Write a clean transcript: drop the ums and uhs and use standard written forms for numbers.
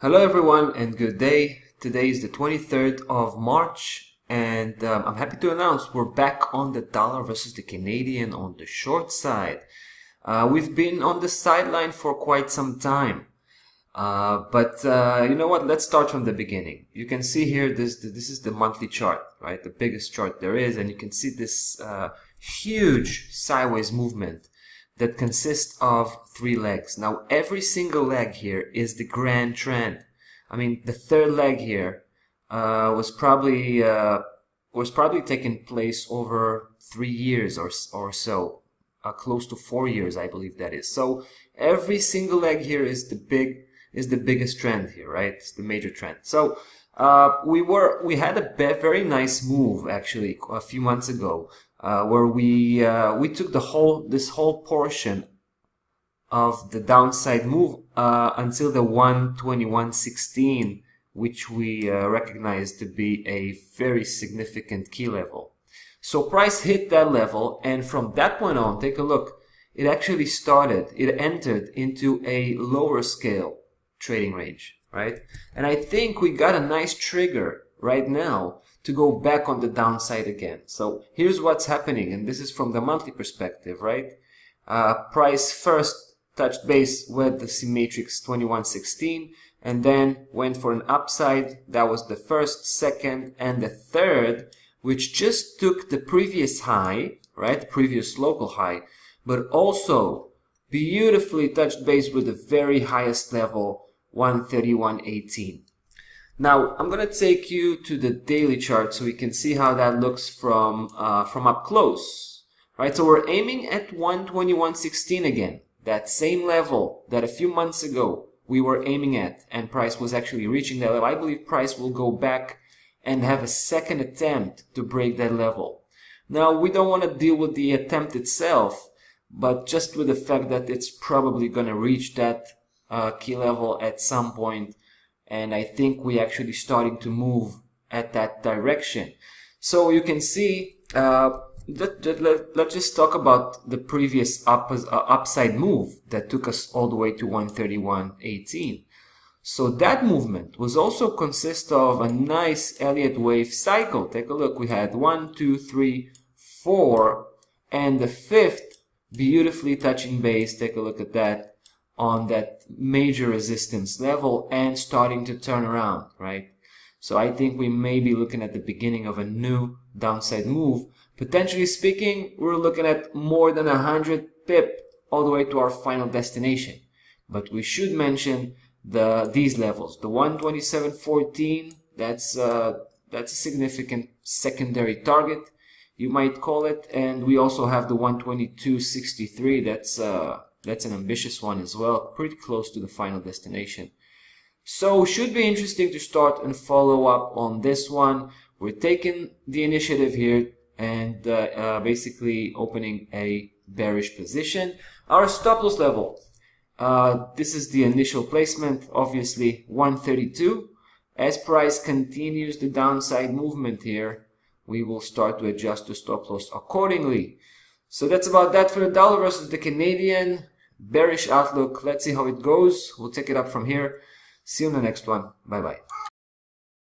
Hello everyone and good day. Today is the 23rd of March and I'm happy to announce we're back on the dollar versus the Canadian on the short side. We've been on the sideline for quite some time. But you know what? Let's start from the beginning. You can see here this is the monthly chart, right? The biggest chart there is, and you can see this huge sideways movement that consists of three legs. Now, every single leg here is the grand trend. I mean, the third leg here was probably taking place over 3 years or so, close to 4 years, I believe that is. So every single leg here is the biggest trend here, right? It's the major trend. So we had a very nice move actually a few months ago, where we took this whole portion of the downside move until the 121.16, which we recognize to be a very significant key level. So price hit that level, and from that point on, take a look. It actually entered into a lower scale trading range, right? And I think we got a nice trigger right now to go back on the downside again. So here's what's happening, and this is from the monthly perspective, right? Price first touched base with the C-matrix 2116 and then went for an upside. That was the first, second, and the third, which just took the previous high, right? The previous local high, but also beautifully touched base with the very highest level, 131.18. Now I'm gonna take you to the daily chart so we can see how that looks from up close, right? So we're aiming at 121.16 again, that same level that a few months ago we were aiming at, and price was actually reaching that level. I believe price will go back and have a second attempt to break that level. Now we don't want to deal with the attempt itself, but just with the fact that it's probably gonna reach that key level at some point, and I think we're actually starting to move at that direction. So you can see, let's just talk about the previous upside move that took us all the way to 131.18. So that movement was also consist of a nice Elliott wave cycle. Take a look. We had 1, 2, 3, 4, and the fifth beautifully touching base. Take a look at that, on that major resistance level and starting to turn around, right? So I think we may be looking at the beginning of a new downside move. Potentially speaking, we're looking at more than 100 pip all the way to our final destination. But we should mention these levels. The 127.14, that's a significant secondary target, you might call it. And we also have the 122.63, that's an ambitious one as well, pretty close to the final destination. So should be interesting to start and follow up on this one. We're taking the initiative here and basically opening a bearish position. Our stop loss level, this is the initial placement, obviously 132. As price continues the downside movement here, we will start to adjust the stop loss accordingly. So that's about that for the dollar versus the Canadian. Bearish outlook. Let's see how it goes. We'll take it up from here. See you in the next one. Bye bye.